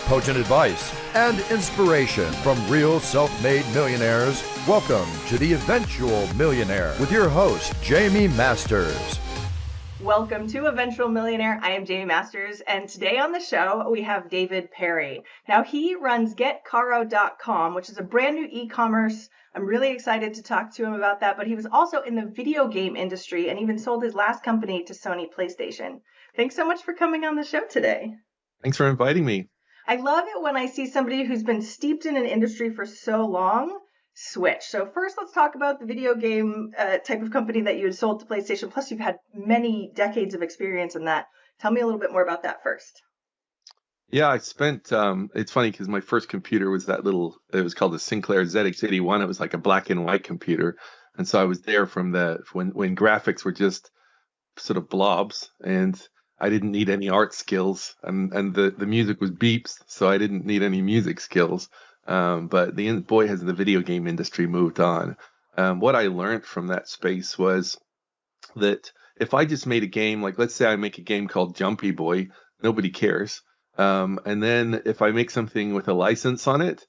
potent advice, and inspiration from real self-made millionaires. Welcome to The Eventual Millionaire with your host, Jamie Masters. Welcome to Eventual Millionaire. I am Jamie Masters, and today on the show we have David Perry. Now he runs Carro.com, which is a brand new e-commerce. I'm really excited to talk to him about that, but he was also in the video game industry and even sold his last company to Sony PlayStation. Thanks so much for coming on the show today. Thanks for inviting me. I love it when I see somebody who's been steeped in an industry for so long switch. So first, let's talk about the video game type of company that you had sold to PlayStation. Plus, you've had many decades of experience in that. Tell me a little bit more about that first. Yeah, I spent, it's funny because my first computer was it was called the Sinclair ZX81. It was like a black and white computer. And so I was there from when graphics were just sort of blobs, and I didn't need any art skills, and the music was beeps, so I didn't need any music skills. But boy, has the video game industry moved on. What I learned from that space was that if I just made a game, like let's say I make a game called Jumpy Boy, nobody cares. And then if I make something with a license on it,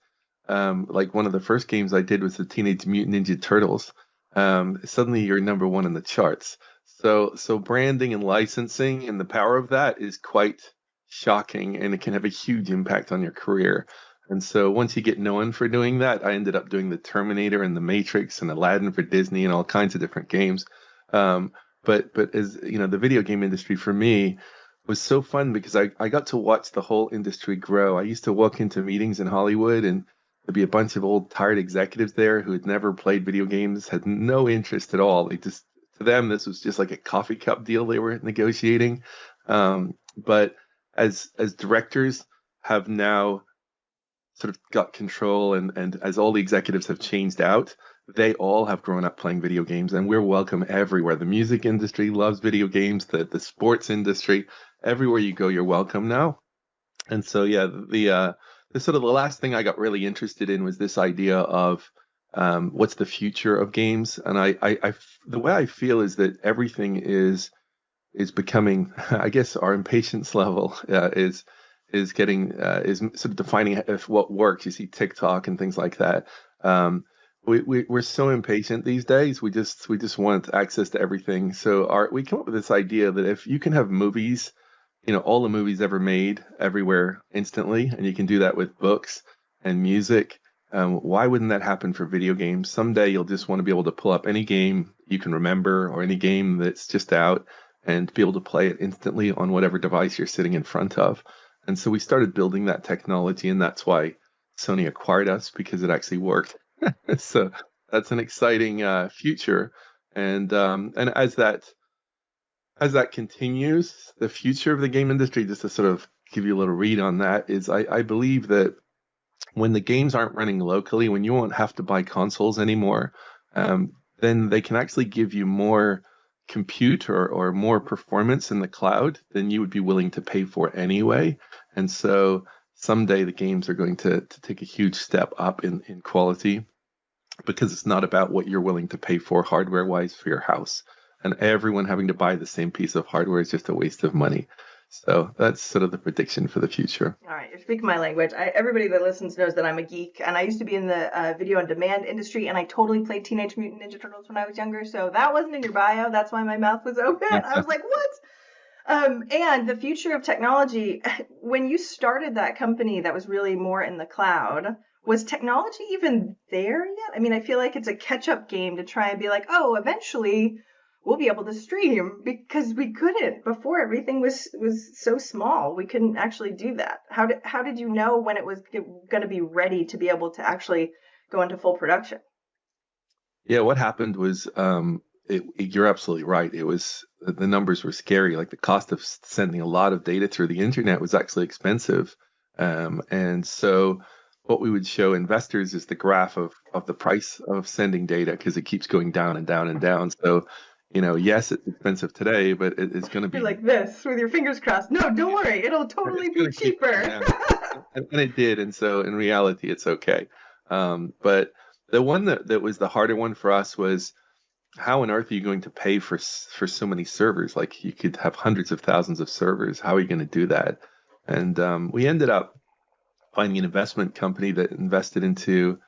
like one of the first games I did was the Teenage Mutant Ninja Turtles, suddenly you're number one in the charts. So branding and licensing and the power of that is quite shocking, and it can have a huge impact on your career. And so once you get known for doing that, I ended up doing the Terminator and the Matrix and Aladdin for Disney and all kinds of different games. But as you know, the video game industry for me was so fun because I got to watch the whole industry grow. I used to walk into meetings in Hollywood, and there'd be a bunch of old tired executives there who had never played video games, had no interest at all. To them, this was just like a coffee cup deal they were negotiating. But as directors have now sort of got control, and as all the executives have changed out, they all have grown up playing video games, and we're welcome everywhere. The music industry loves video games, the sports industry, everywhere you go, you're welcome now. And so, yeah, the sort of the last thing I got really interested in was this idea of what's the future of games. And the way I feel is that everything is becoming, I guess our impatience level is sort of defining what works. You see TikTok and things like that. We're so impatient these days. We just want access to everything. So we come up with this idea that if you can have movies, all the movies ever made everywhere instantly, and you can do that with books and music, why wouldn't that happen for video games? Someday you'll just want to be able to pull up any game you can remember or any game that's just out and be able to play it instantly on whatever device you're sitting in front of. And so we started building that technology, and that's why Sony acquired us, because it actually worked. So that's an exciting future. And as that continues, the future of the game industry, just to sort of give you a little read on that, is I believe that when the games aren't running locally, when you won't have to buy consoles anymore, then they can actually give you more compute or more performance in the cloud than you would be willing to pay for anyway. And so someday the games are going to take a huge step up in quality, because it's not about what you're willing to pay for hardware-wise for your house. And everyone having to buy the same piece of hardware is just a waste of money. So that's sort of the prediction for the future. All right, you're speaking my language. Everybody that listens knows that I'm a geek, and I used to be in the video on demand industry, and I totally played Teenage Mutant Ninja Turtles when I was younger. So that wasn't in your bio. That's why my mouth was open. I was like, what? And the future of technology, when you started that company that was really more in the cloud, was technology even there yet? I mean, I feel like it's a catch-up game to try and be like, oh, eventually we'll be able to stream, because we couldn't before. Everything was so small. We couldn't actually do that. How did you know when it was going to be ready to be able to actually go into full production? Yeah, what happened was, you're absolutely right. It was, the numbers were scary. Like the cost of sending a lot of data through the internet was actually expensive. And so what we would show investors is the graph of the price of sending data, because it keeps going down and down and down. So, yes, it's expensive today, but it's going to be You're like this with your fingers crossed. No, don't worry. It'll totally be cheaper. And it did. And so in reality, it's okay. But the one that was the harder one for us was, how on earth are you going to pay for so many servers? Like, you could have hundreds of thousands of servers. How are you going to do that? And we ended up finding an investment company that invested into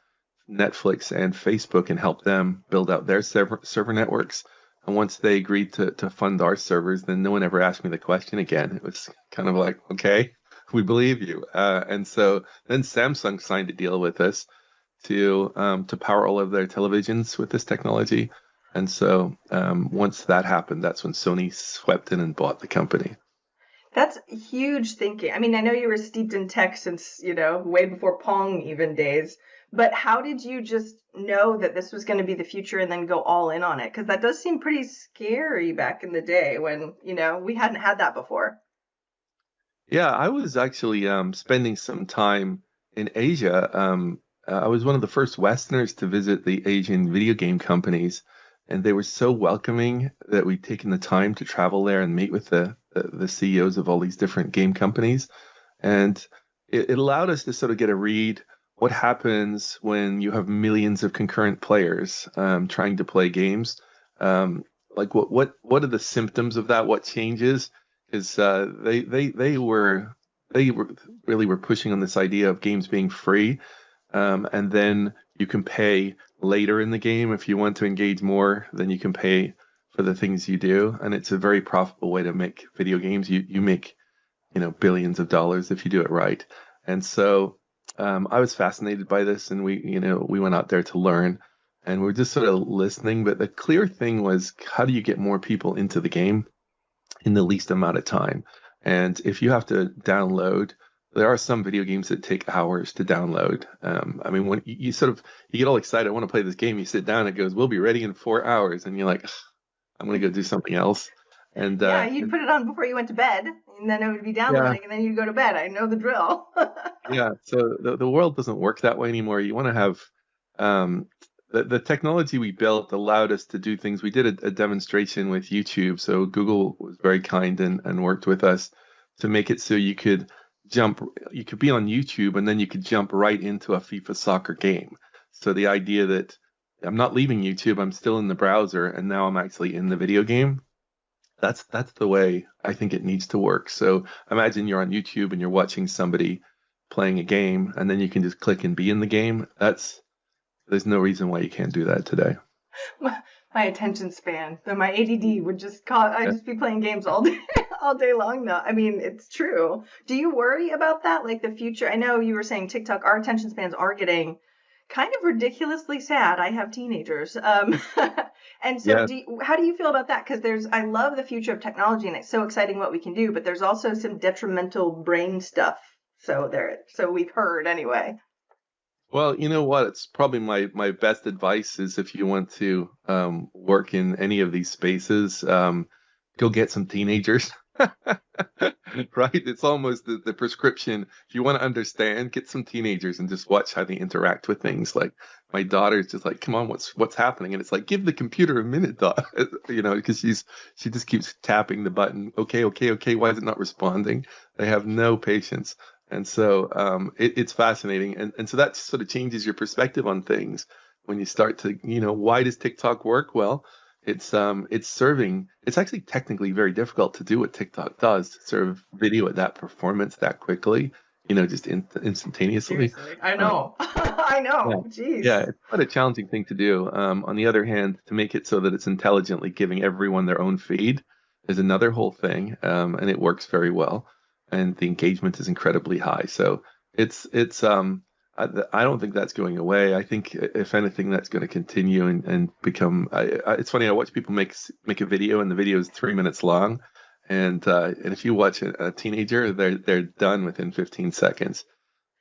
Netflix and Facebook and helped them build out their server networks. And once they agreed to fund our servers, then no one ever asked me the question again. It was kind of like, okay, we believe you. And so then Samsung signed a deal with us to power all of their televisions with this technology. And so once that happened, that's when Sony swept in and bought the company. That's huge thinking. I mean, I know you were steeped in tech since, way before Pong even days, but how did you just know that this was going to be the future and then go all in on it? Because that does seem pretty scary back in the day when, we hadn't had that before. Yeah, I was actually spending some time in Asia. I was one of the first Westerners to visit the Asian video game companies, and they were so welcoming that we'd taken the time to travel there and meet with the CEOs of all these different game companies. And it allowed us to sort of get a read what happens when you have millions of concurrent players trying to play games. Like what are the symptoms of that? What changes? Is they really were pushing on this idea of games being free, and then you can pay later in the game if you want to engage more. Then you can pay for the things you do, and it's a very profitable way to make video games. You make billions of dollars if you do it right. And so I was fascinated by this, and we went out there to learn, and we were just sort of listening. But the clear thing was, how do you get more people into the game in the least amount of time? And if you have to download, there are some video games that take hours to download. I mean, when you get all excited, I want to play this game, you sit down, it goes, we'll be ready in 4 hours. And you're like, I'm going to go do something else. And yeah, you'd put it on before you went to bed, and then it would be downloading, and then you'd go to bed. I know the drill. Yeah, so the world doesn't work that way anymore. You want to have the technology we built allowed us to do things. We did a demonstration with YouTube. So Google was very kind and worked with us to make it so you could be on YouTube and then you could jump right into a FIFA soccer game. So the idea that I'm not leaving YouTube, I'm still in the browser, and now I'm actually in the video game. That's the way I think it needs to work. So imagine you're on YouTube and you're watching somebody playing a game, and then you can just click and be in the game. There's no reason why you can't do that today. My attention span, so my ADD would just I'd just be playing games all day, all day long. Though, I mean, it's true. Do you worry about that, like the future? I know you were saying TikTok, our attention spans are getting kind of ridiculously sad. I have teenagers, and so how do you feel about that? Because I love the future of technology, and it's so exciting what we can do. But there's also some detrimental brain stuff. So we've heard anyway. Well, you know what? It's probably my best advice is if you want to work in any of these spaces, go get some teenagers. Right? It's almost the prescription. If you want to understand, get some teenagers and just watch how they interact with things. Like my daughter's just like, come on, what's happening? And it's like, give the computer a minute, because she just keeps tapping the button. Okay. Why is it not responding? They have no patience. And so it's fascinating. And so that sort of changes your perspective on things when you start to, why does TikTok work? Well, it's actually technically very difficult to do what TikTok does, to serve video at that performance that quickly, just instantaneously. Seriously. I know. I know. Yeah. Jeez. Yeah, it's quite a challenging thing to do. On the other hand, to make it so that it's intelligently giving everyone their own feed is another whole thing. And it works very well. And the engagement is incredibly high. So I don't think that's going away. I think if anything, that's going to continue and become. It's funny. I watch people make a video, and the video is 3 minutes long, and if you watch a teenager, they're done within 15 seconds.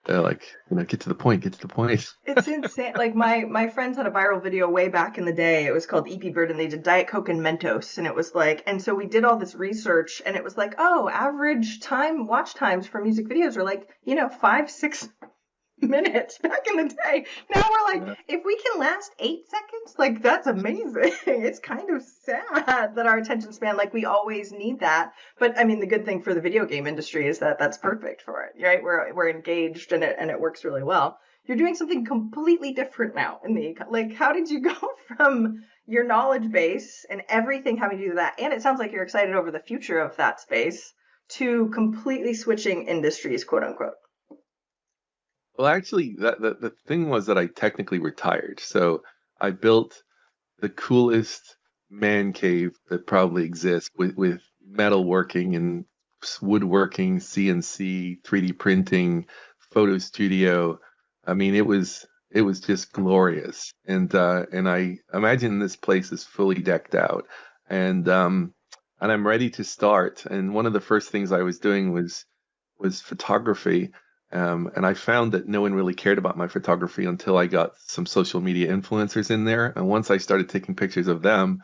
They're like, get to the point. It's insane. Like my friends had a viral video way back in the day. It was called EP Bird, and they did Diet Coke and Mentos, and it was like, and so we did all this research, and it was like, oh, average watch times for music videos are like 5-6 minutes back in the day. Now we're like, if we can last 8 seconds, like that's amazing. It's kind of sad that our attention span, like we always need that. But I mean, the good thing for the video game industry is that that's perfect for it, right? We're engaged in it and it works really well. You're doing something completely different now like, how did you go from your knowledge base and everything having to do with that? And it sounds like you're excited over the future of that space to completely switching industries, quote unquote. Well, actually, the thing was that I technically retired. So I built the coolest man cave that probably exists with metalworking and woodworking, CNC, 3D printing, photo studio. I mean, it was just glorious. And I imagine this place is fully decked out. And and I'm ready to start. And one of the first things I was doing was photography. And I found that no one really cared about my photography until I got some social media influencers in there. And once I started taking pictures of them,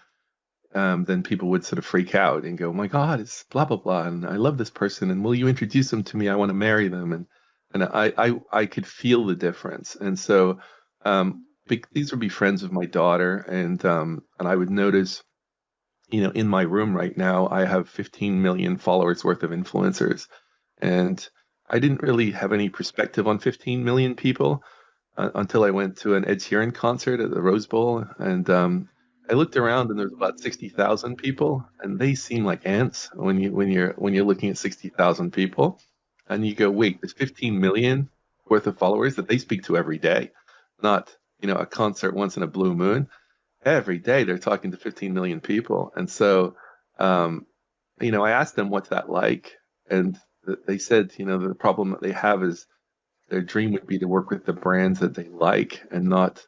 then people would sort of freak out and go, "My God, it's blah blah blah, and I love this person, and will you introduce them to me? I want to marry them." And I could feel the difference. And so these would be friends of my daughter, and I would notice, in my room right now, I have 15 million followers worth of influencers. And I didn't really have any perspective on 15 million people until I went to an Ed Sheeran concert at the Rose Bowl. And I looked around and there's about 60,000 people, and they seem like ants when you're looking at 60,000 people. And you go, wait, there's 15 million worth of followers that they speak to every day, not, a concert once in a blue moon. Every day they're talking to 15 million people. And so, I asked them what's that like, and they said, the problem that they have is their dream would be to work with the brands that they like, and not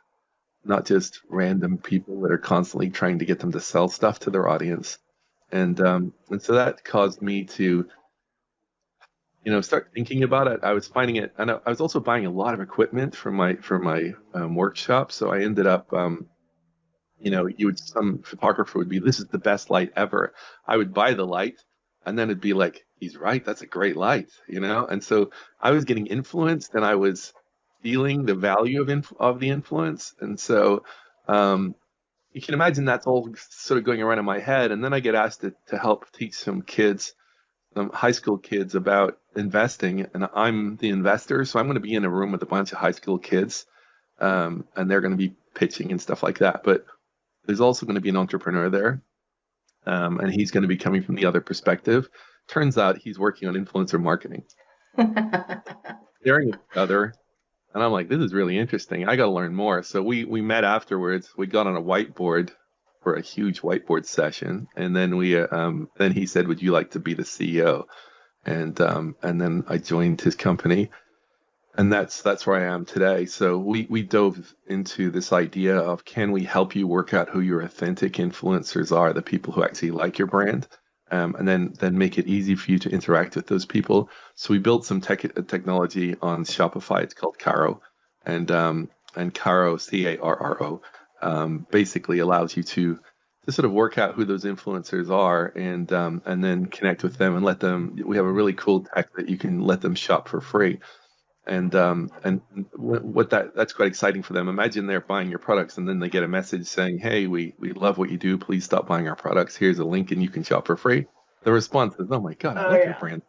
just random people that are constantly trying to get them to sell stuff to their audience. And so that caused me to, start thinking about it. I was finding it, and I was also buying a lot of equipment for my workshop. So I ended up, some photographer would be, "This is the best light ever." I would buy the light, and then it'd be like, "He's right, that's a great light," And so I was getting influenced, and I was feeling the value of the influence. And so you can imagine that's all sort of going around in my head. And then I get asked to help teach some kids, some high school kids, about investing, and I'm the investor. So I'm going to be in a room with a bunch of high school kids, and they're going to be pitching and stuff like that. But there's also going to be an entrepreneur there, and he's going to be coming from the other perspective. Turns out he's working on influencer marketing, staring at each other, and I'm like, this is really interesting. I got to learn more. So we met afterwards. We got on a whiteboard for a huge whiteboard session, and then then he said, "Would you like to be the CEO?" And then I joined his company. And that's where I am today. So we dove into this idea of, can we help you work out who your authentic influencers are, the people who actually like your brand, and then make it easy for you to interact with those people. So we built some technology on Shopify. It's called Carro, and Carro, Carro, basically allows you to sort of work out who those influencers are, and then connect with them and let them. We have a really cool tech that you can let them shop for free. And what that's quite exciting for them. Imagine they're buying your products, and then they get a message saying, "Hey, we love what you do. Please stop buying our products. Here's a link, and you can shop for free." The response is, "Oh my God, I love your brand."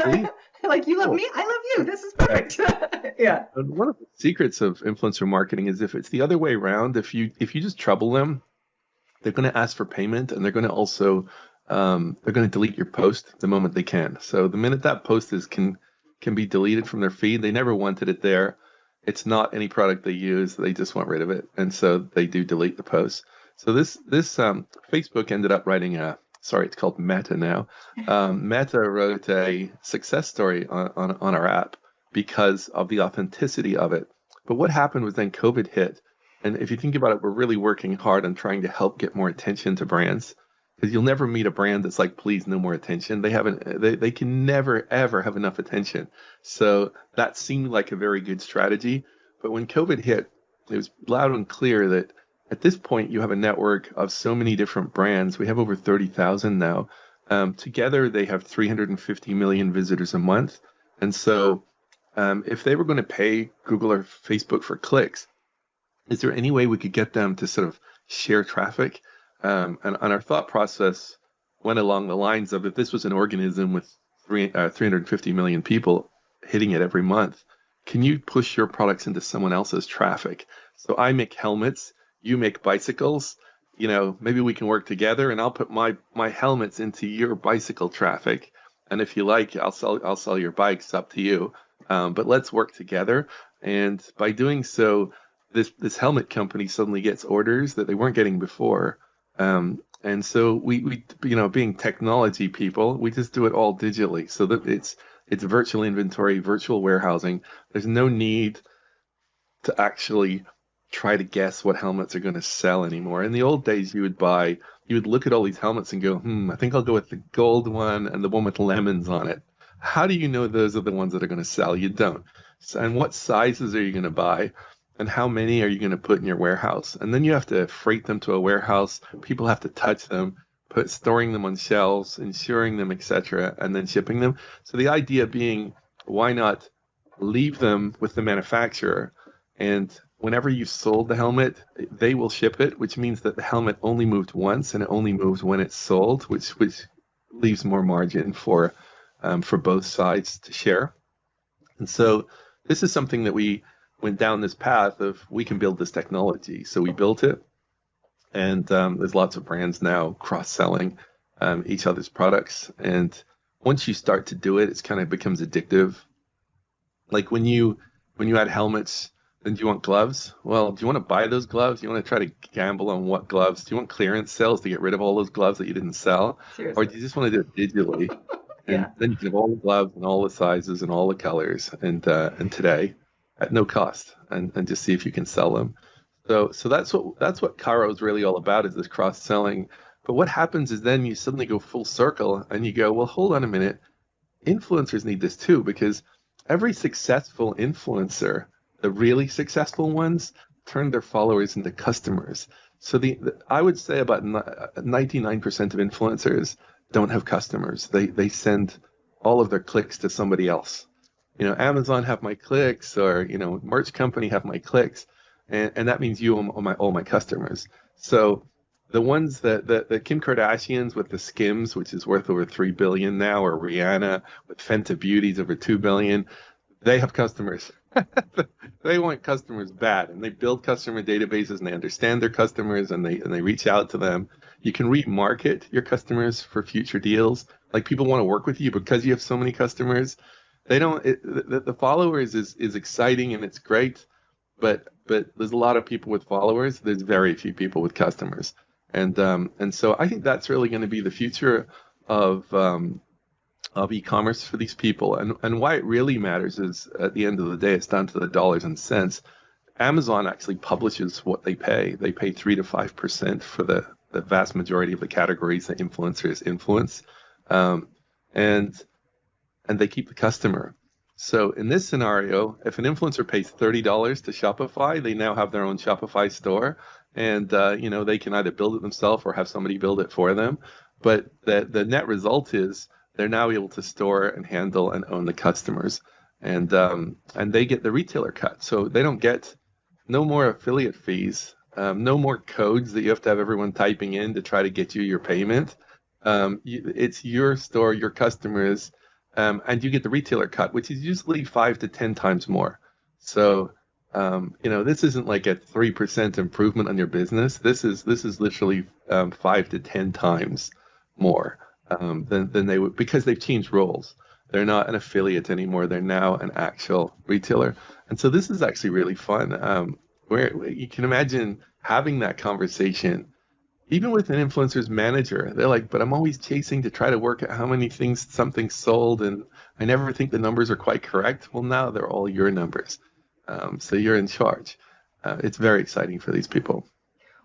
Really? Like, you love me, I love you. This is perfect. Yeah. And one of the secrets of influencer marketing is, if it's the other way around, if you just trouble them, they're going to ask for payment, and they're going to also they're going to delete your post the moment they can. So the minute that post can be deleted from their feed, they never wanted it there. It's not any product they use. They just want rid of it, and so they do delete the post. So this Facebook ended up writing it's called Meta now. Meta wrote a success story on our app because of the authenticity of it. But what happened was then COVID hit, and if you think about it, we're really working hard on trying to help get more attention to brands. Because you'll never meet a brand that's like, "Please, no more attention." They can never ever have enough attention. So that seemed like a very good strategy. But when COVID hit, it was loud and clear that at this point you have a network of so many different brands. We have over 30,000 now. Together they have 350 million visitors a month. And so if they were going to pay Google or Facebook for clicks, is there any way we could get them to sort of share traffic? And our thought process went along the lines of, if this was an organism with 350 million people hitting it every month, can you push your products into someone else's traffic? So I make helmets, you make bicycles. Maybe we can work together, and I'll put my helmets into your bicycle traffic. And if you like, I'll sell your bikes. Up to you. but let's work together. And by doing so, this helmet company suddenly gets orders that they weren't getting before. And so we being technology people, we just do it all digitally, so that it's virtual inventory, virtual warehousing. There's no need to actually try to guess what helmets are going to sell anymore. In the old days, you would look at all these helmets and go, I think I'll go with the gold one and the one with lemons on it. How do you know those are the ones that are going to sell? You don't. And what sizes are you going to buy? And how many are you going to put in your warehouse? And then you have to freight them to a warehouse. People have to touch them, storing them on shelves, insuring them, etc., and then shipping them. So the idea being, why not leave them with the manufacturer? And whenever you sold the helmet, they will ship it, which means that the helmet only moved once and it only moves when it's sold, which leaves more margin for both sides to share. And so this is something that we went down this path of, we can build this technology. So we built it, and there's lots of brands now cross-selling each other's products. And once you start to do it, it kind of becomes addictive. Like when you add helmets, then do you want gloves? Well, do you want to buy those gloves? Do you want to try to gamble on what gloves? Do you want clearance sales to get rid of all those gloves that you didn't sell? Seriously. Or do you just want to do it digitally? And Yeah. then you can have all the gloves and all the sizes and all the colors and today at no cost, and just see if you can sell them. So that's what Carro is really all about, is this cross selling. But what happens is then you suddenly go full circle and you go, well, hold on a minute. Influencers need this too, because every successful influencer, the really successful ones, turn their followers into customers. So I would say about 99% of influencers don't have customers. They send all of their clicks to somebody else. Amazon have my clicks, or merch company have my clicks, and that means you own all my customers. So the ones that Kim Kardashian's with the Skims, which is worth over $3 billion now, or Rihanna with Fenty Beauty's over $2 billion, they have customers. They want customers bad, and they build customer databases, and they understand their customers, and they reach out to them. You can remarket your customers for future deals. Like, people want to work with you because you have so many customers. The followers is exciting and it's great, but there's a lot of people with followers. There's very few people with customers, and so I think that's really going to be the future of e-commerce for these people. And why it really matters is, at the end of the day, it's down to the dollars and cents. Amazon actually publishes what they pay. They pay 3 to 5% for the vast majority of the categories that influencers influence, and they keep the customer. So in this scenario, if an influencer pays $30 to Shopify, they now have their own Shopify store, and they can either build it themselves or have somebody build it for them. But the net result is they're now able to store and handle and own the customers, and they get the retailer cut. So they don't get no more affiliate fees, no more codes that you have to have everyone typing in to try to get you your payment. It's your store, your customers. And you get the retailer cut, which is usually 5 to 10 times more. So, this isn't like a 3% improvement on your business. This is literally 5 to 10 times more than they would, because they've changed roles. They're not an affiliate anymore. They're now an actual retailer. And so this is actually really fun. Where you can imagine having that conversation. Even with an influencer's manager, they're like, but I'm always chasing to try to work out how many things something sold, and I never think the numbers are quite correct. Well, now they're all your numbers. So you're in charge. It's very exciting for these people.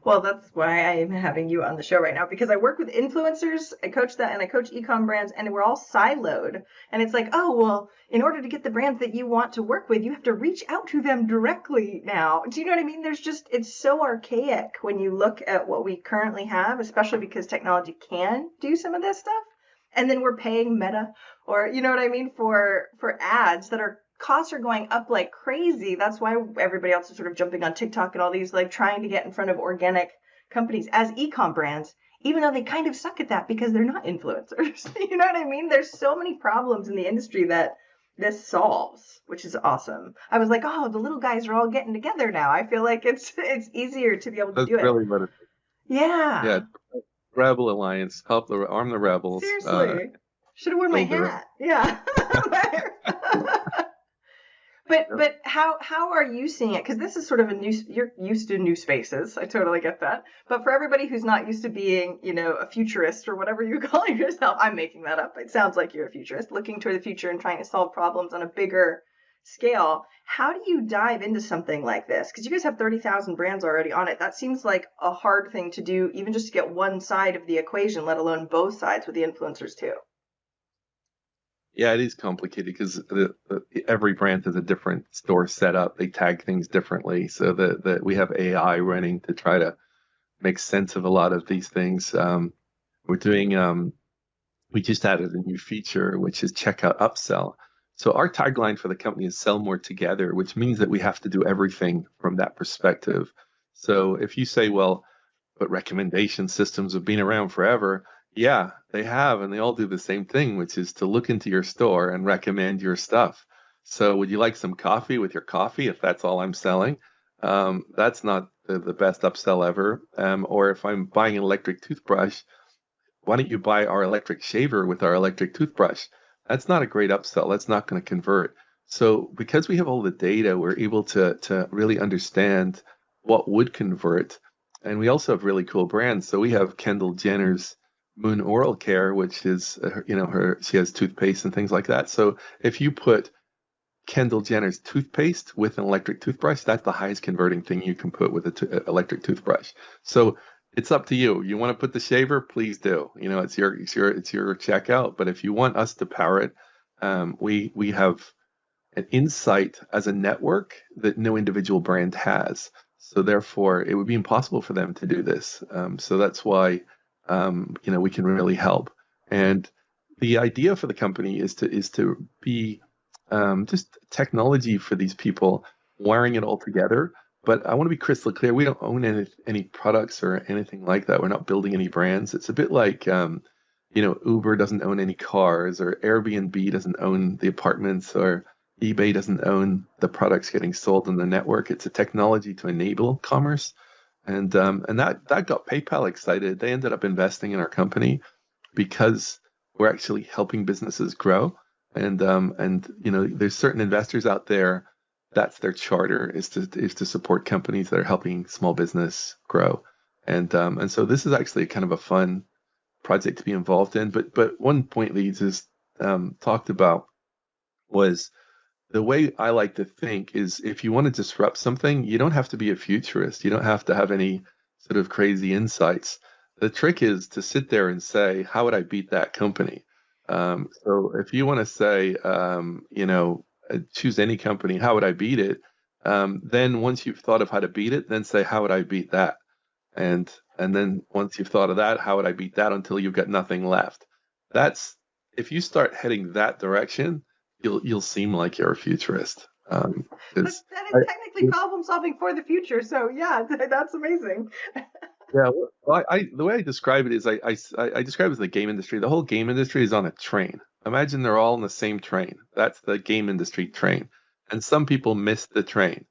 Well, that's why I am having you on the show right now, because I work with influencers, I coach that, and I coach e-com brands, and we're all siloed. And it's like, oh, well, in order to get the brands that you want to work with, you have to reach out to them directly now. Do you know what I mean? It's so archaic when you look at what we currently have, especially because technology can do some of this stuff. And then we're paying Meta, or, you know what I mean, for ads that are costs are going up like crazy. That's why everybody else is sort of jumping on TikTok and all these, like, trying to get in front of organic companies as e-com brands, even though they kind of suck at that because they're not influencers. You know what I mean? There's so many problems in the industry that this solves, which is awesome. I was like, oh, the little guys are all getting together now. I feel like it's easier to be able to do it. That's really what it is. Yeah. Yeah. Rebel Alliance, arm the rebels. Seriously. Should have worn my hat. Yeah. But how are you seeing it? Because this is sort of a new. You're used to new spaces. I totally get that. But for everybody who's not used to being, a futurist or whatever you're calling yourself, I'm making that up. It sounds like you're a futurist, looking toward the future and trying to solve problems on a bigger scale. How do you dive into something like this? Because you guys have 30,000 brands already on it. That seems like a hard thing to do, even just to get one side of the equation, let alone both sides with the influencers too. Yeah, it is complicated because every brand has a different store setup. They tag things differently, so that we have AI running to try to make sense of a lot of these things. We're doing we just added a new feature, which is checkout upsell. So our tagline for the company is sell more together, which means that we have to do everything from that perspective. So if you say, well, but recommendation systems have been around forever, yeah, they have, and they all do the same thing, which is to look into your store and recommend your stuff. So would you like some coffee with your coffee if that's all I'm selling? That's not the best upsell ever. Or if I'm buying an electric toothbrush, why don't you buy our electric shaver with our electric toothbrush? That's not a great upsell. That's not going to convert. So because we have all the data, we're able to really understand what would convert. And we also have really cool brands. So we have Kendall Jenner's Moon Oral Care, which is, she has toothpaste and things like that. So if you put Kendall Jenner's toothpaste with an electric toothbrush, that's the highest converting thing you can put with an electric toothbrush. So it's up to you. You want to put the shaver, please do. It's your checkout. But if you want us to power it, we have an insight as a network that no individual brand has. So therefore, it would be impossible for them to do this. So that's why we can really help. And the idea for the company is to be just technology for these people, wiring it all together. But I want to be crystal clear. We don't own any products or anything like that. We're not building any brands. It's a bit like, Uber doesn't own any cars, or Airbnb doesn't own the apartments, or eBay doesn't own the products getting sold on the network. It's a technology to enable commerce. And that got PayPal excited. They ended up investing in our company because we're actually helping businesses grow. And there's certain investors out there, that's their charter, is to support companies that are helping small business grow. And so this is actually kind of a fun project to be involved in. But one point that you just talked about was, the way I like to think is, if you want to disrupt something, you don't have to be a futurist. You don't have to have any sort of crazy insights. The trick is to sit there and say, how would I beat that company? So if you want to say, choose any company, how would I beat it? Then once you've thought of how to beat it, then say, how would I beat that? And then once you've thought of that, how would I beat that, until you've got nothing left? If you start heading that direction, you'll seem like you're a futurist. That is technically problem solving for the future. So yeah, that's amazing. Yeah, well, the way I describe it is, I describe it as the game industry. The whole game industry is on a train. Imagine they're all in the same train. That's the game industry train. And some people miss the train,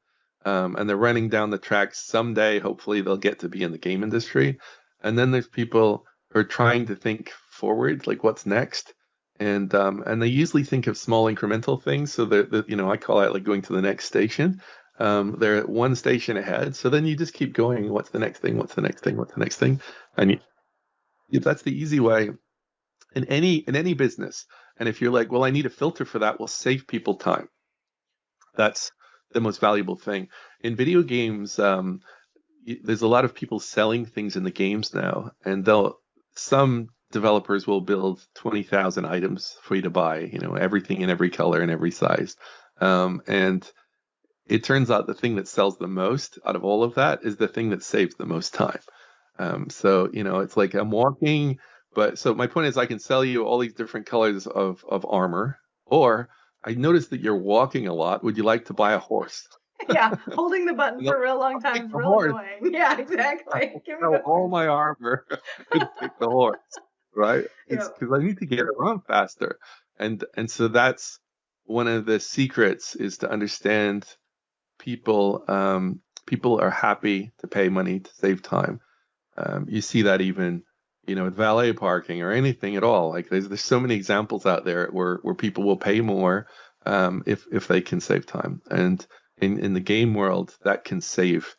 and they're running down the tracks. Someday, hopefully, they'll get to be in the game industry. And then there's people who are trying to think forward, like what's next. And they usually think of small incremental things. So I call it like going to the next station. They're at one station ahead. So then you just keep going. What's the next thing? What's the next thing? What's the next thing? And that's the easy way in any business. And if you're like, well, I need a filter for that, well, save people time. That's the most valuable thing. In video games, there's a lot of people selling things in the games now, and some developers will build 20,000 items for you to buy, everything in every color and every size. And it turns out the thing that sells the most out of all of that is the thing that saves the most time. So it's like I'm walking, so my point is, I can sell you all these different colors of armor, or I noticed that you're walking a lot. Would you like to buy a horse? Yeah, holding the button for a real long time is real annoying. Yeah, exactly. Give me all my armor and pick the horse, right? It's because I need to get around faster. And so that's one of the secrets, is to understand people are happy to pay money to save time. You see that even with valet parking or anything at all. Like there's so many examples out there where people will pay more if they can save time. And in the game world, that can save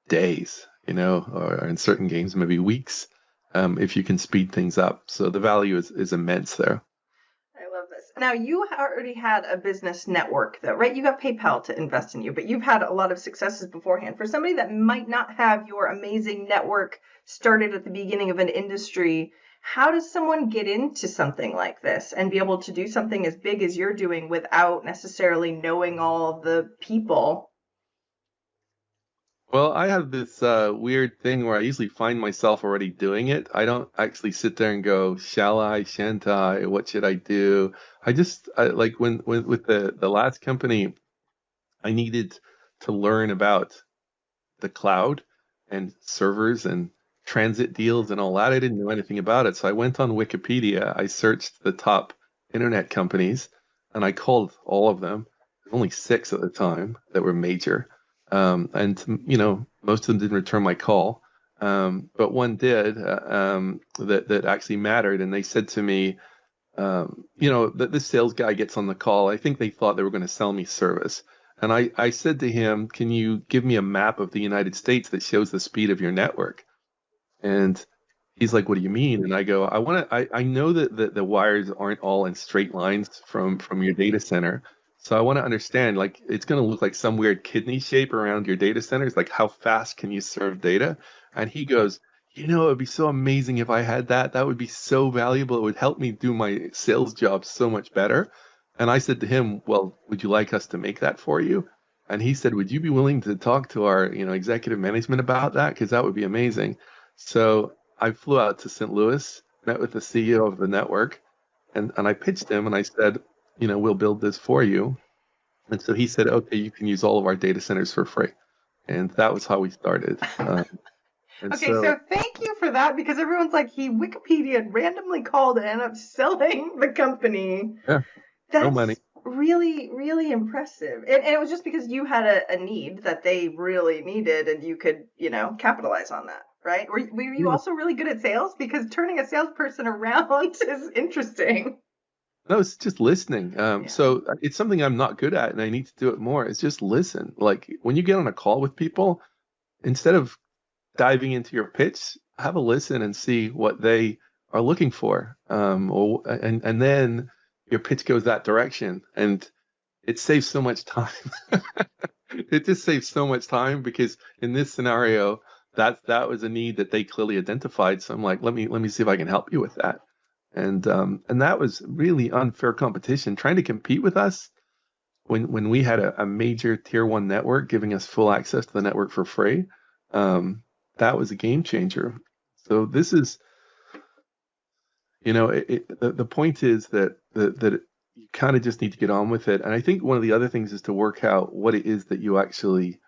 days, or in certain games, maybe weeks, if you can speed things up. So the value is immense there. I love this. Now, you already had a business network, though, right? You got PayPal to invest in you, but you've had a lot of successes beforehand. For somebody that might not have your amazing network started at the beginning of an industry, how does someone get into something like this and be able to do something as big as you're doing without necessarily knowing all the people? Well, I have this weird thing where I usually find myself already doing it. I don't actually sit there and go, shall I, shan't I? What should I do? Like when with the last company, I needed to learn about the cloud and servers and transit deals and all that. I didn't know anything about it. So I went on Wikipedia. I searched the top internet companies and I called all of them. Only 6 at the time that were major. And most of them didn't return my call. But one did, that actually mattered. And they said to me, that this sales guy gets on the call. I think they thought they were going to sell me service. And I said to him, can you give me a map of the United States that shows the speed of your network? And he's like, what do you mean? And I go, I know that the wires aren't all in straight lines from your data center. So I want to understand, like, it's going to look like some weird kidney shape around your data centers. Like, how fast can you serve data? And he goes, it would be so amazing if I had that. That would be so valuable. It would help me do my sales job so much better. And I said to him, well, would you like us to make that for you? And he said, would you be willing to talk to our, executive management about that? Because that would be amazing. So I flew out to St. Louis, met with the CEO of the network, and I pitched him and I said, we'll build this for you. And so he said, okay, you can use all of our data centers for free. And that was how we started. Okay, so thank you for that, because everyone's like, he Wikipedia randomly called and ended up selling the company. Yeah, that's no money. Really, really impressive. And it was just because you had a need that they really needed and you could, capitalize on that, right? Were you also really good at sales? Because turning a salesperson around is interesting. No, it's just listening. So it's something I'm not good at and I need to do it more. It's just listen. Like when you get on a call with people, instead of diving into your pitch, have a listen and see what they are looking for. And then your pitch goes that direction and it saves so much time. It just saves so much time because in this scenario, that was a need that they clearly identified. So I'm like, let me see if I can help you with that. And that was really unfair competition. Trying to compete with us when we had a major tier 1 network giving us full access to the network for free, that was a game changer. So this is, the point is that you kind of just need to get on with it. And I think one of the other things is to work out what it is that you actually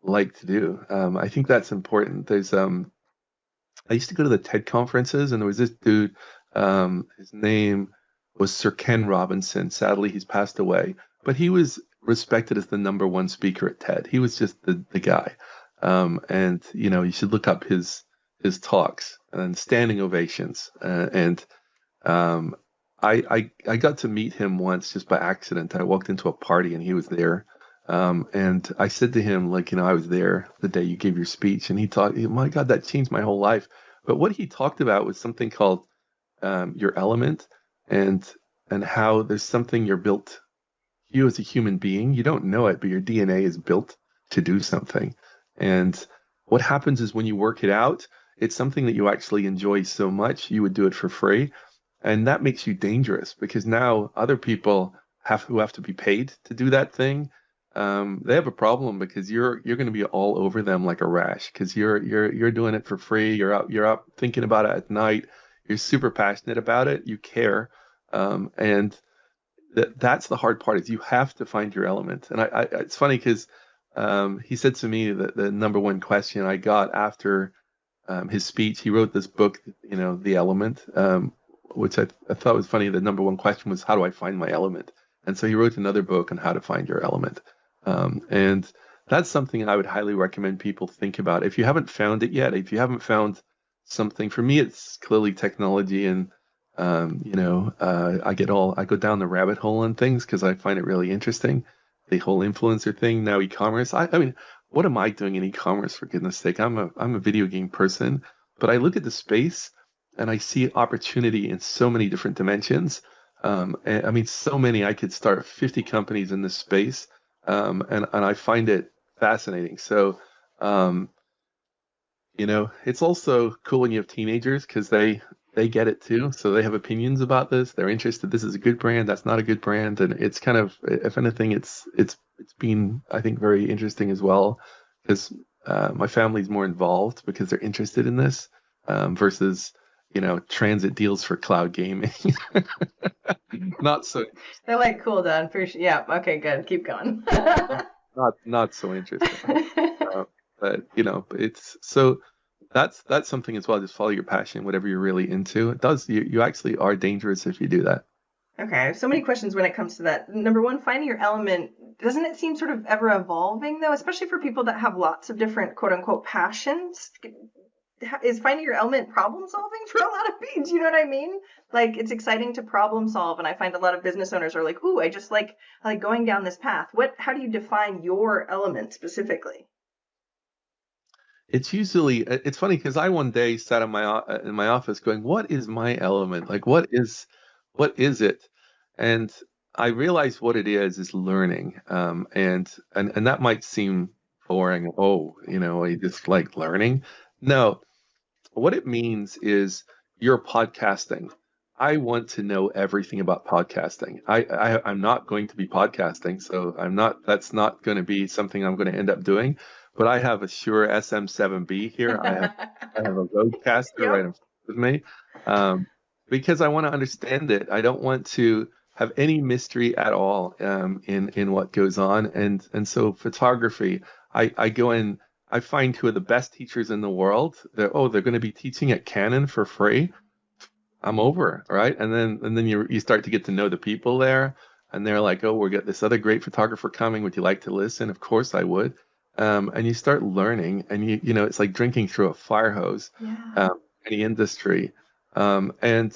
like to do. I think that's important. There's I used to go to the TED conferences, and there was this dude. His name was Sir Ken Robinson. Sadly, he's passed away, but he was respected as the #1 speaker at TED. He was just the guy. And you should look up his talks and standing ovations. I got to meet him once just by accident. I walked into a party and he was there. And I said to him, like, I was there the day you gave your speech, and he talked, my God, that changed my whole life. But what he talked about was something called your element, and how there's something you're built. You as a human being, you don't know it, but your DNA is built to do something. And what happens is when you work it out, it's something that you actually enjoy so much, you would do it for free. And that makes you dangerous because now other people who have to be paid to do that thing, they have a problem because you're going to be all over them like a rash because you're doing it for free. You're up thinking about it at night. You're super passionate about it. You care, and that's the hard part. Is you have to find your element. And it's funny because he said to me that the #1 question I got after his speech, he wrote this book, The Element, which I thought was funny. The #1 question was, how do I find my element? And so he wrote another book on how to find your element. And that's something I would highly recommend people think about. If you haven't found it yet, if you haven't found something, for me, it's clearly technology and I go down the rabbit hole on things because I find it really interesting. The whole influencer thing, now e-commerce. I mean, what am I doing in e-commerce, for goodness sake? I'm a video game person, but I look at the space and I see opportunity in so many different dimensions. And I mean, so many. I could start 50 companies in this space, and I find it fascinating. So, um, it's also cool when you have teenagers because they get it too. So they have opinions about this. They're interested. This is a good brand. That's not a good brand. And it's kind of, if anything, it's been, I think, very interesting as well because my family's more involved because they're interested in this versus transit deals for cloud gaming. Not so They're like, cool, Don. For sure. Yeah. Okay, good. Keep going. not so interesting. But it's so that's something as well. Just follow your passion, whatever you're really into. It does. You actually are dangerous if you do that. Okay, I have so many questions when it comes to that. Number one, finding your element. Doesn't it seem sort of ever evolving though, especially for people that have lots of different quote unquote passions? Is finding your element problem solving for a lot of people? Do you know what I mean? Like it's exciting to problem solve, and I find a lot of business owners are like, "Ooh, I just like going down this path." How do you define your element specifically? It's funny because I one day sat in my office going, "What is my element? Like, what is it?" And I realized what it is learning. And that might seem boring. Oh, I just like learning. No, what it means is you're podcasting. I want to know everything about podcasting. I'm not going to be podcasting, so that's not going to be something I'm going to end up doing. But I have a Shure SM7B here. I have a Rodecaster right Yep. in front of me. Because I want to understand it. I don't want to have any mystery at all in what goes on. And so photography, I go in. I find two of the best teachers in the world. They're going to be teaching at Canon for free. I'm over, right? And then you start to get to know the people there, and they're like, oh, we'll get this other great photographer coming. Would you like to listen? Of course I would. And you start learning, and it's like drinking through a fire hose. Yeah. Um, Any industry, and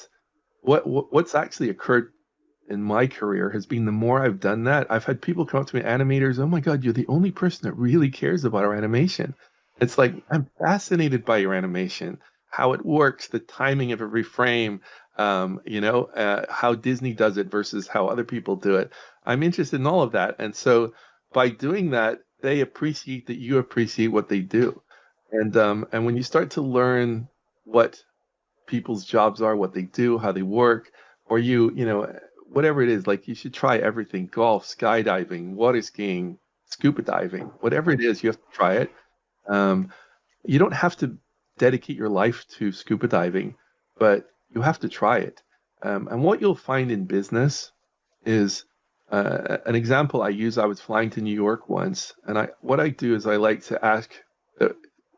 what's actually occurred in my career has been the more I've done that, I've had people come up to me, animators, oh my God, you're the only person that really cares about our animation. It's like, I'm fascinated by your animation, how it works, the timing of every frame, how Disney does it versus how other people do it. I'm interested in all of that. And so by doing that, they appreciate that you appreciate what they do. And when you start to learn what people's jobs are, what they do, how they work, or whatever it is, like you should try everything: golf, skydiving, water skiing, scuba diving, whatever it is, you have to try it. Um, you don't have to dedicate your life to scuba diving, but you have to try it. And what you'll find in business is an example I use. I was flying to New York once, and what I do is I like to uh,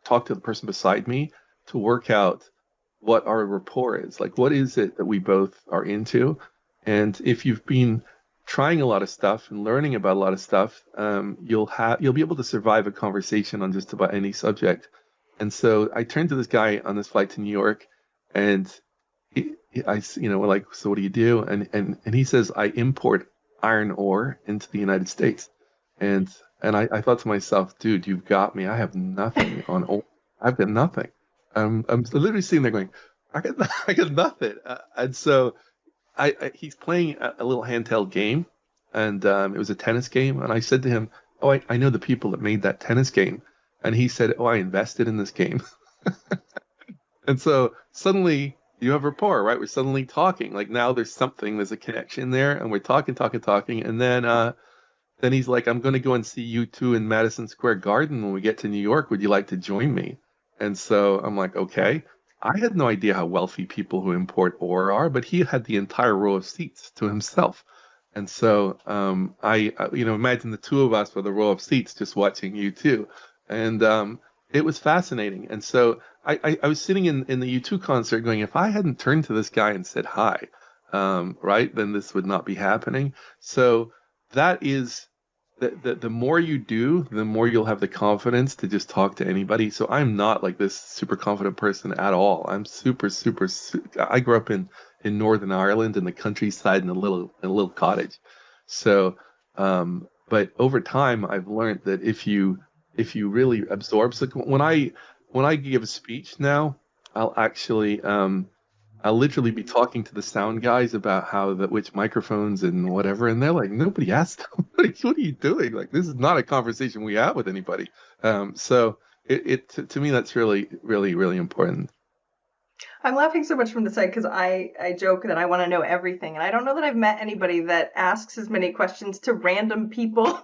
talk to the person beside me to work out what our rapport is. Like, what is it that we both are into? And if you've been trying a lot of stuff and learning about a lot of stuff, you'll be able to survive a conversation on just about any subject. And so I turned to this guy on this flight to New York, and we're like, so what do you do? And he says, I import iron ore into the United States. And I thought to myself, dude, you've got me. I have nothing on ore. I've got nothing. I'm literally sitting there going, I got nothing. And so he's playing a little handheld game, and it was a tennis game. And I said to him, "Oh, I know the people that made that tennis game." And he said, "Oh, I invested in this game." And so suddenly you have rapport, right? We're suddenly talking. Like now there's a connection there, and we're talking, talking, talking. And then he's like, "I'm going to go and see you two in Madison Square Garden when we get to New York. Would you like to join me?" And so I'm like, okay. I had no idea how wealthy people who import ore are, but he had the entire row of seats to himself. And so imagine the two of us with a row of seats just watching U2. And it was fascinating. And so I was sitting in the U2 concert going, if I hadn't turned to this guy and said hi, right, then this would not be happening. So that is the more you do, the more you'll have the confidence to just talk to anybody. So I'm not like this super confident person at all. I'm I grew up in Northern Ireland in the countryside in a little cottage. So, but over time, I've learned that if you really absorb, so when I give a speech now, I'll actually I'll literally be talking to the sound guys about which microphones and whatever, and they're like, nobody asked them. Like, what are you doing? Like, this is not a conversation we have with anybody. So to me, that's really, really, really important. I'm laughing so much from the side because I joke that I want to know everything, and I don't know that I've met anybody that asks as many questions to random people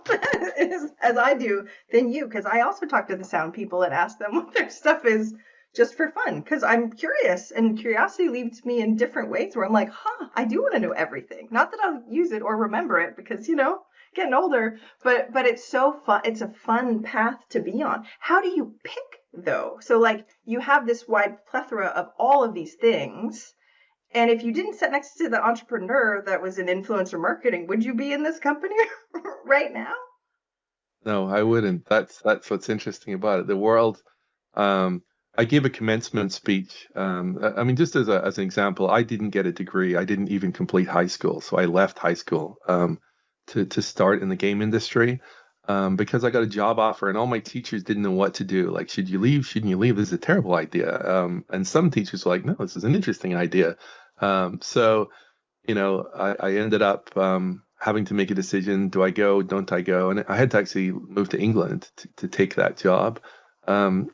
as I do than you, because I also talk to the sound people and ask them what their stuff is just for fun, because I'm curious, and curiosity leads me in different ways where I'm like, I do want to know everything. Not that I'll use it or remember it because, getting older, but it's so fun. It's a fun path to be on. How do you pick though? So like you have this wide plethora of all of these things. And if you didn't sit next to the entrepreneur that was in influencer marketing, would you be in this company right now? No, I wouldn't. That's what's interesting about it. The world. Um, I gave a commencement speech. I mean, just as an example, I didn't get a degree. I didn't even complete high school, so I left high school to start in the game industry because I got a job offer, and all my teachers didn't know what to do. Like, should you leave? Shouldn't you leave? This is a terrible idea. And some teachers were like, no, this is an interesting idea. So I ended up having to make a decision. Do I go? Don't I go? And I had to actually move to England to take that job. And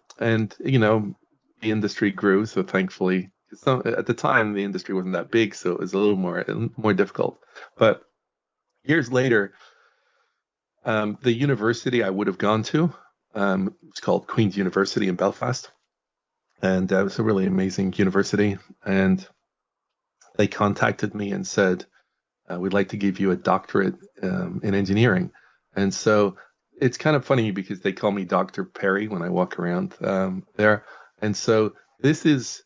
the industry grew. So thankfully, at the time, the industry wasn't that big. So it was a little more difficult. But years later, the university I would have gone to, it's called Queen's University in Belfast. And it was a really amazing university. And they contacted me and said, we'd like to give you a doctorate in engineering. And so it's kind of funny because they call me Dr. Perry when I walk around there. And so this is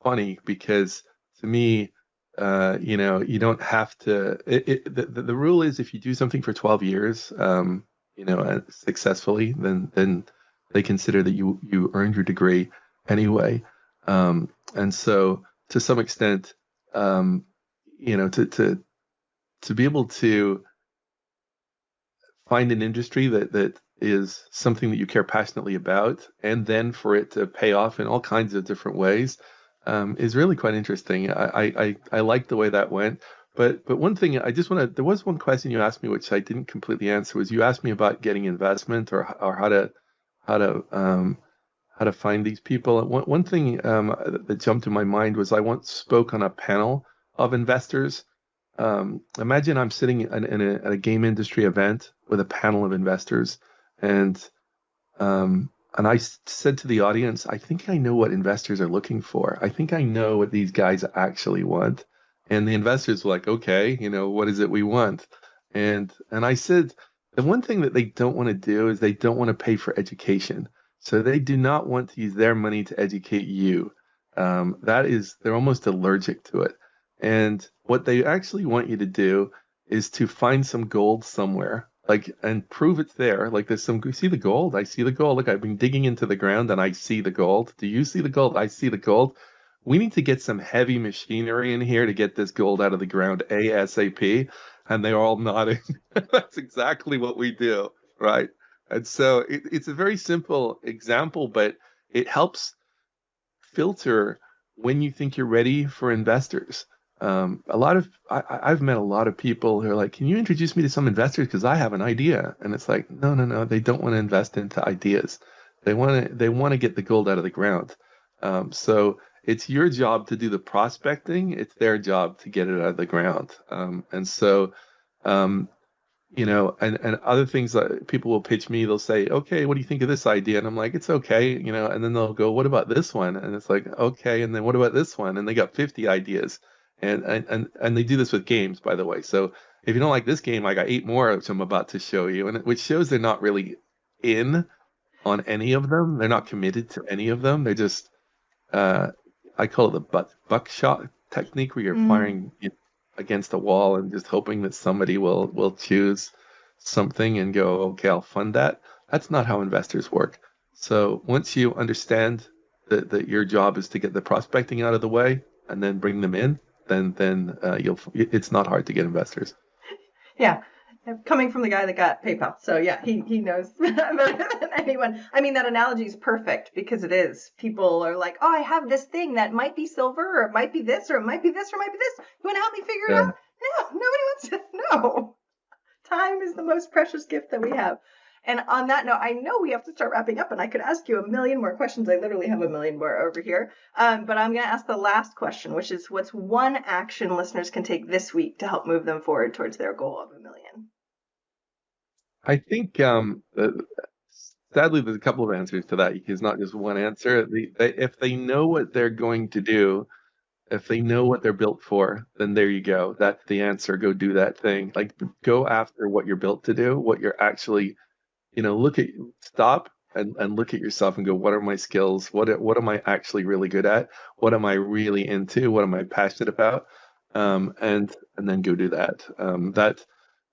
funny because to me, you don't have to. The rule is if you do something for 12 years, and successfully, then they consider that you earned your degree anyway. And so to some extent, to be able to find an industry that is something that you care passionately about, and then for it to pay off in all kinds of different ways, is really quite interesting. I like the way that went. But one thing there was one question you asked me which I didn't completely answer, was you asked me about getting investment or how to find these people. One thing that jumped to my mind was I once spoke on a panel of investors. Imagine I'm sitting at a game industry event with a panel of investors, and I said to the audience, I think I know what investors are looking for. I think I know what these guys actually want. And the investors were like, okay, what is it we want? And I said, the one thing that they don't want to do is they don't want to pay for education. So they do not want to use their money to educate you. They're almost allergic to it. And what they actually want you to do is to find some gold somewhere, and prove it's there. Like you see the gold? I see the gold. Look, I've been digging into the ground and I see the gold. Do you see the gold? I see the gold. We need to get some heavy machinery in here to get this gold out of the ground ASAP. And they're all nodding. That's exactly what we do, right? And so it's a very simple example, but it helps filter when you think you're ready for investors. I've met a lot of people who are like, can you introduce me to some investors? Because I have an idea. And it's like, no, they don't want to invest into ideas. They want to get the gold out of the ground. So it's your job to do the prospecting. It's their job to get it out of the ground. And so, and other things that people will pitch me, they'll say, okay, what do you think of this idea? And I'm like, it's okay, and then they'll go, what about this one? And it's like, okay, and then what about this one? And they got 50 ideas. And they do this with games, by the way. So if you don't like this game, I got 8 more which I'm about to show you, and which shows they're not really in on any of them. They're not committed to any of them. They're just, I call it the buckshot technique, where you're firing against a wall and just hoping that somebody will choose. something and go, okay, I'll fund that. That's not how investors work. So once you understand that your job is to get the prospecting out of the way and then bring them in, then it's not hard to get investors. Yeah. Coming from the guy that got PayPal. So yeah, he knows better than anyone. I mean, that analogy is perfect because it is. People are like, oh, I have this thing that might be silver, or it might be this, or it might be this, or it might be this. You want to help me figure it Yeah. out? No, nobody wants to. No. Time is the most precious gift that we have. And on that note, I know we have to start wrapping up, and I could ask you a million more questions. I literally have a million more over here. But I'm going to ask the last question, which is, what's one action listeners can take this week to help move them forward towards their goal of 1 million? I think sadly there's a couple of answers to that. It's not just one answer. If they know what they're going to do, if they know what they're built for, then there you go. That's the answer. Go do that thing. Like, go after what you're built to do, what you're actually, stop and look at yourself and go, what are my skills? What am I actually really good at? What am I really into? What am I passionate about? And then go do that.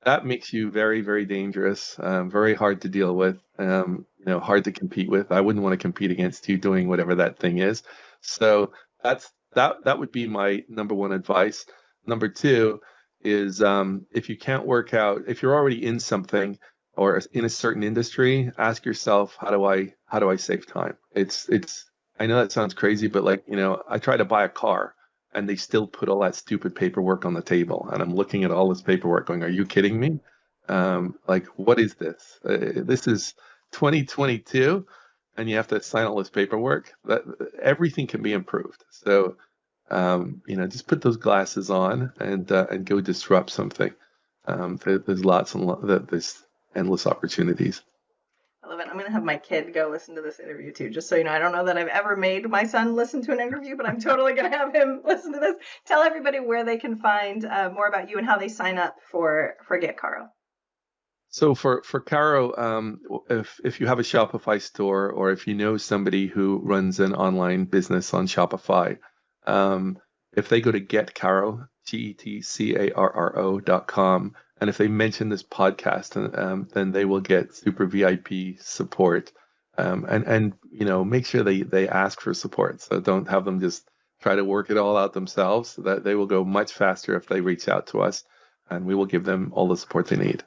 That makes you very, very dangerous, very hard to deal with, hard to compete with. I wouldn't want to compete against you doing whatever that thing is. So that would be my number one advice. Number two is, if you can't work out, if you're already in something or in a certain industry, ask yourself, how do I save time? I know that sounds crazy, but I try to buy a car and they still put all that stupid paperwork on the table. And I'm looking at all this paperwork going, are you kidding me? What is this? This is 2022 and you have to sign all this paperwork. Everything can be improved. So, just put those glasses on and go disrupt something. There's there's endless opportunities. I love it. I'm going to have my kid go listen to this interview too, just so you know. I don't know that I've ever made my son listen to an interview, but I'm totally going to have him listen to this. Tell everybody where they can find more about you and how they sign up for Get Carro. So for Carro, if you have a Shopify store or if you know somebody who runs an online business on Shopify, if they go to getcarro, GETCARRO.com, and if they mention this podcast, then they will get super VIP support. And make sure they ask for support. So don't have them just try to work it all out themselves. That they will go much faster if they reach out to us, and we will give them all the support they need.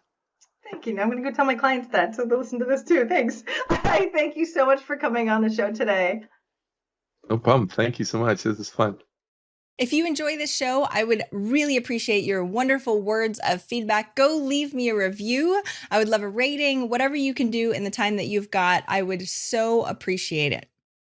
Thank you. Now I'm going to go tell my clients that, so they'll listen to this too. Thanks. Thank you so much for coming on the show today. No problem. Thank you so much. This is fun. If you enjoy this show, I would really appreciate your wonderful words of feedback. Go leave me a review. I would love a rating, whatever you can do in the time that you've got. I would so appreciate it.